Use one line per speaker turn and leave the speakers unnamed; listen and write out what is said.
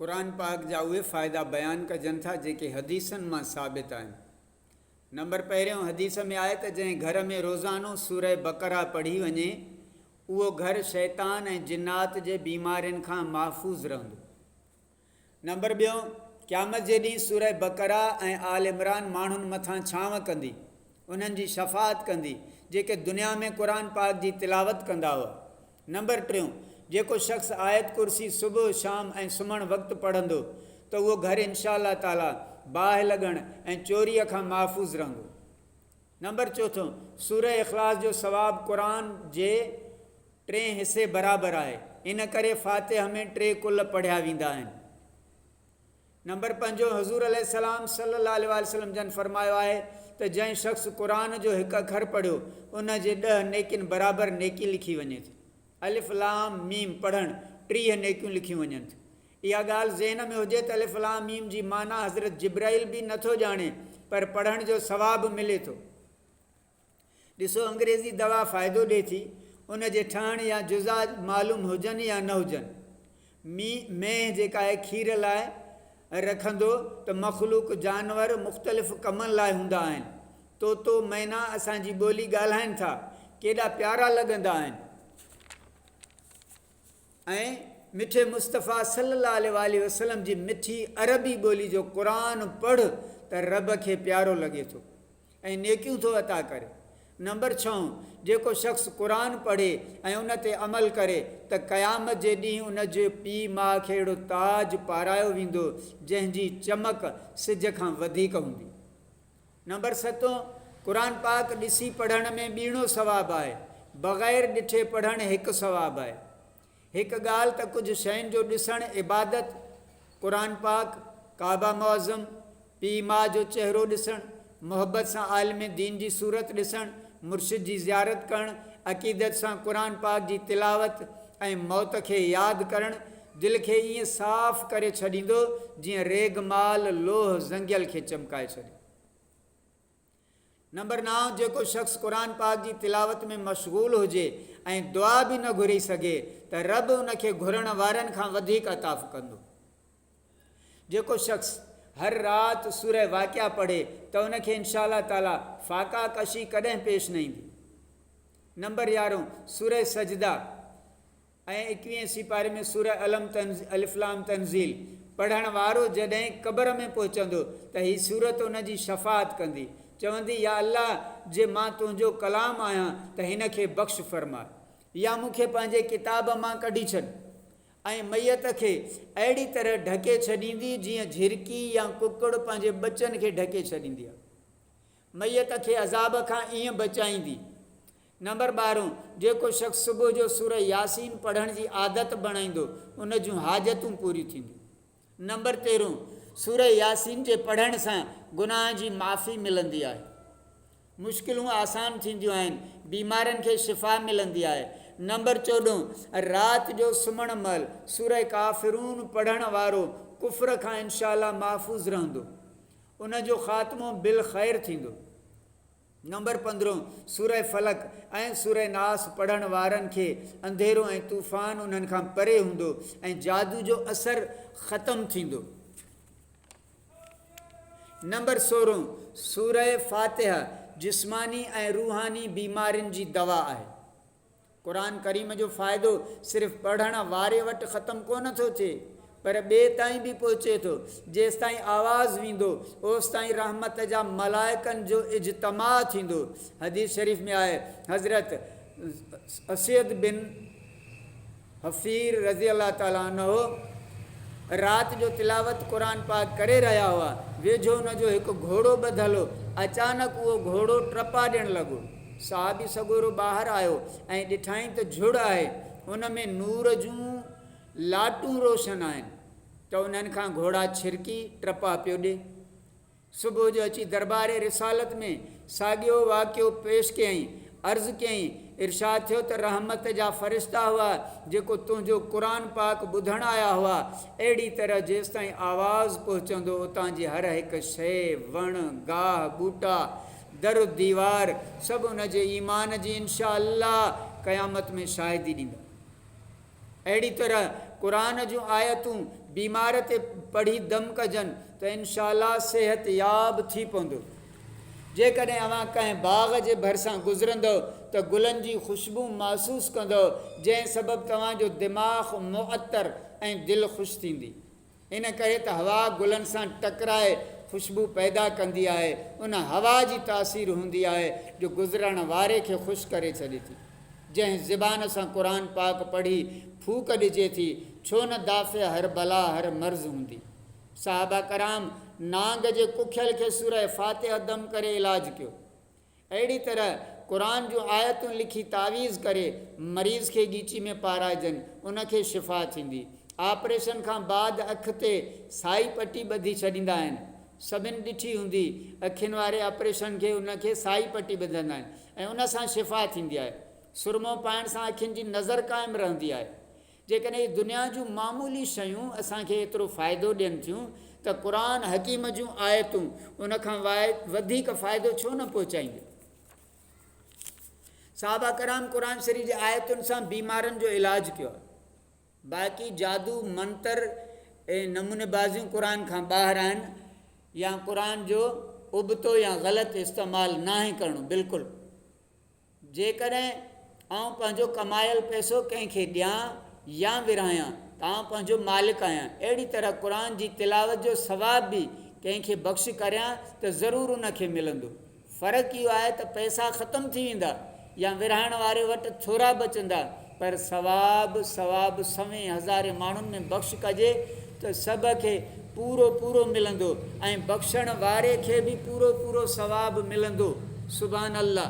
क़ुरान पाक जा उहे फ़ाइदा बयानु कजनि था जेके हदीसनि मां साबित आहिनि। नंबर पहिरियों हदीस में आहे त जंहिं घर में रोज़ानो सूरह बक़रा पढ़ी वञे उहो घर शैतान ऐं जिन्नात जे बीमारियुनि खां महफ़ूज़ रहंदो। नंबर ॿियों, क़यामत जे ॾींहुं सूरह बक़रा ऐं आल इमरान माण्हुनि मथां छांव कंदी, उन्हनि जी शफ़ाअत कंदी जेके दुनिया में क़ुरान पाक जी तिलावत कंदा हुआ। नंबर टियों, जेको शख़्स आयत कुर्सी सुबुह शाम ऐं सुम्हणु वक़्तु पढ़ंदो त उहो घर इंशा अल्लाह ताला बाहि लॻण ऐं चोरीअ खां महफ़ूज़ रहंदो। नंबर चौथों, सूरह इख़लास जो सवाबु क़ुरान जे 3 हिसे बराबरि आहे, इन करे फ़ातिहा में 3 कुल पढ़िया वेंदा आहिनि। नंबर 5, हज़ूर अलैहिस्सलाम सल्लल्लाहु अलैहि वसल्लम जन फरमायो आहे त जंहिं शख़्स क़ुरान जो हिकु अखर पढ़ियो उन जे 10 नेकियुनि बराबरि नेकी लिखी वञे थी। अलिफ लाम मीम पढ़णु 30 नेकियूं लिखियूं वञनि थियूं। इहा ॻाल्हि ज़हन में हुजे त अलिफ लाम मीम जी माना हज़रत जिब्राइल बि नथो ॼाणे, पर पढ़ण जो सवाबु मिले थो। ॾिसो, अंग्रेज़ी दवा फ़ाइदो ॾिए थी, उन जे ठहण या जुज़ा मालूम हुजनि या न हुजनि। मेंह जेका आहे खीर लाइ रखंदो त मख़लूक जानवर मुख़्तलिफ़ कमनि लाइ हूंदा आहिनि। तोतो मैना असांजी ॿोली ॻाल्हाइनि था, केॾा प्यारा लॻंदा आहिनि। ऐं मिठे मुस्तफ़ा सल्लल्लाहु अलैहि वसल्लम जी मिठी अरबी ॿोली जो क़ुरान पढ़ त रब खे प्यारो लॻे थो ऐं नेकियूं थो अता करे। नंबर 6, जेको शख़्स क़ुरान पढ़े ऐं उन ते अमल करे त क़यामत जे ॾींहुं उन जे पीउ माउ खे अहिड़ो ताज पारायो वेंदो जंहिंजी चमक सिज खां वधीक हूंदी। नंबर 7, क़ुरान पाक ॾिसी पढ़ण में ॿीणो सवाबु आहे, बग़ैर ॾिठे पढ़णु हिकु सवाबु आहे। हिकु ॻाल्हि त कुझु शयुनि जो ॾिसणु इबादत, क़ुरान पाक, काबा मुअज़्ज़म, पीउ माउ जो चहिरो ॾिसणु, मुहबत सां आलिम दीन जी सूरत ॾिसणु, मुर्शिद जी ज़ियारत करणु, अक़ीदत सां क़ुरान पाक जी तिलावत ऐं मौत खे यादि करणु दिलि खे ईअं साफ़ करे छॾींदो जीअं रेगमाल लोह ज़ंगियल खे चमकाए छॾे। नंबर 9, जेको शख़्स क़ुरान पाक जी तिलावत में मशगूल हुजे ऐं दुआ बि न घुरी सघे त रब उनखे घुरण वारनि खां वधीक अता कंदो। जेको शख़्स हर राति सूरह वाक़िया पढ़े त उनखे इंशा अल्लाह ताला फ़ाक़ा कशी कॾहिं पेश न ईंदी। नंबर 11, सूरह सजदा ऐं 21 सिपारे में सूरह अलिफ लाम तंज़ील पढ़ण वारो जॾहिं क़ब्र में पहुचंदो त हीअ सूरत उनजी शफ़ाअत कंदी, चवंदी या अल्लाह जे मां तुंहिंजो कलाम आहियां त हिन खे बख़्श फरमा, या मूंखे पंहिंजे किताब मां कढी छॾ, ऐं मैयत खे अहिड़ी तरह ढके छॾींदी जीअं झिरकी या कुकड़ पंहिंजे बचनि खे ढके छॾींदी आहे। मैयत खे अज़ाब खां ईअं बचाईंदी। नंबर 12, जेको शख़्स सुबुह जो सूरह यासीन पढ़ण जी आदत बणाईंदो उन जूं हाजतूं पूरी थींदियूं। नंबर 13, सूरह यासीन जे पढ़ण सां गुनाह जी माफ़ी मिलंदी आहे, मुश्किलूं आसान थींदियूं आहिनि, बीमारियुनि खे शिफ़ा मिलंदी आहे। नंबर 14, राति जो सुम्हण महिल सूरह काफ़िरून पढ़ण वारो कुफ्र खां इंशा अल्लाह महफ़ूज़ रहंदो, उन जो ख़ात्मो बिल ख़ैर थींदो। नंबर 15, सूरह फलक ऐं सूरह नास पढ़ण वारनि खे अंधेरो ऐं तूफ़ान उन्हनि खां परे हूंदो ऐं जादू जो असरु ख़तमु थींदो। नंबर 16, सूरह फ़ातिहा जिस्मानी ऐं रूहानी बीमारियुनि जी दवा आहे। क़ुरान करीम जो फ़ाइदो सिर्फ़ु पढ़ण वारे वटि ख़तमु कोन थो थिए, पर ॿिए ताईं बि पहुचे थो। जेसि ताईं आवाज़ु वेंदो ओसि ताईं रहमत जा मलाइकनि जो इज्तमा थींदो। हदीस शरीफ़ में आहे, हज़रत असद बिन हफ़ीर रज़ी अल्लाह ताला अन्हु राति जो तिलावत क़ुरान पाक करे रहिया हुआ, वेझो हुनजो हिकु घोड़ो ॿधल हो, अचानक उहो घोड़ो टपा ॾियणु लॻो। साहबी सॻोरो ॿाहिरि आयो ऐं ॾिठाई त झुड़ आहे, उन में नूर जूं लाटूं रोशन आहिनि, त उन्हनि खां घोड़ा छिरकी टपा पियो ॾे। सुबुह जो अची दरबार रिसालत में साॻियो वाक़ियो पेश कयईं, अर्ज़ु कयईं, इरशाद थियो त रहमत जा फ़रिश्ता हुआ जेको तुंहिंजो क़ुरान पाक ॿुधण आया हुआ, अहिड़ी तरह जेसि ताईं आवाज़ु पहुचंदो उतां जी हर हिकु शइ, वण, गाह, ॿूटा, दर दीवार सभु उन जे ईमान जी इंशा अल्लाह क़यामत में शाहिदी ॾींदा। अहिड़ी तरह क़ुरान जूं आयतूं बीमार ते पढ़ी दम कजनि त इंशाअल्लाह सिहत याब थी पवंदो। जेकॾहिं अव्हां कंहिं बाग़ जे भरिसां गुज़रंदव त गुलनि जी ख़ुशबू महसूसु कंदव, जंहिं सबबु तव्हांजो दिमाग़ु मुअतर ऐं दिलि ख़ुशि थींदी। इन करे त हवा गुलनि सां टकराए ख़ुशबू पैदा कंदी आहे। उन हवा जी तासीर हूंदी आहे जो गुज़रण वारे खे ख़ुशि करे छॾे थी। जंहिं ज़बान सां क़ुरान पाक पढ़ी फूक ॾिजे थी, छो न दाफ़े हर बला हर मर्ज़ हूंदी। साहबा कराम नांग जे कुखियल खे सूरह फ़ातिहा दम करे इलाज कयो। अहिड़ी तरह क़ुरान जूं आयतूं लिखी तावीज़ करे मरीज़ खे ॻीची में पाराइजनि, उनखे शिफ़ा थींदी। ऑपरेशन खां बाद अख ते साई पटी ॿधी छॾींदा आहिनि। सभिनि ॾिठी हूंदी, अखियुनि वारे ऑपरेशन खे उनखे साई पटी ॿधंदा आहिनि ऐं उन सां शिफ़ा थींदी आहे। सुरमो पाइण सां अखियुनि जी नज़र क़ाइमु रहंदी आहे। जेकॾहिं दुनिया जूं मामूली शयूं असांखे एतिरो फ़ाइदो ॾियनि थियूं त क़ुरान हकीम जूं आयतूं उनखां वधीक फ़ाइदो छो न पहुचाईंदियूं। साहबा कराम क़ुरान शरीफ़ जी आयतुनि सां बीमारनि जो इलाजु कयो आहे। बाक़ी जादू मंतर ऐं नमूनेबाज़ियूं क़ुरान खां ॿाहिरि आहिनि, या क़ुरान जो उबतो या ग़लति इस्तेमालु नाहे करणो बिल्कुलु। जेकॾहिं आउं पंहिंजो कमायल पैसो कंहिंखे ॾियां या विरहायां त आउं पंहिंजो मालिक आहियां। अहिड़ी तरह क़ुरान जी तिलावत जो सवाब बि कंहिंखे बख़्श करियां त ज़रूरु उनखे मिलंदो। फ़र्क़ु इहो आहे त पैसा ख़तमु थी वेंदा या विरहाइण वारे वटि थोरा बचंदा, पर सवाब सवें हज़ारे माण्हुनि में बख़्श कजे त सभ खे पूरो मिलंदो ऐं बख़्शण वारे खे बि पूरो सवाब मिलंदो। सुभान अल्लाह।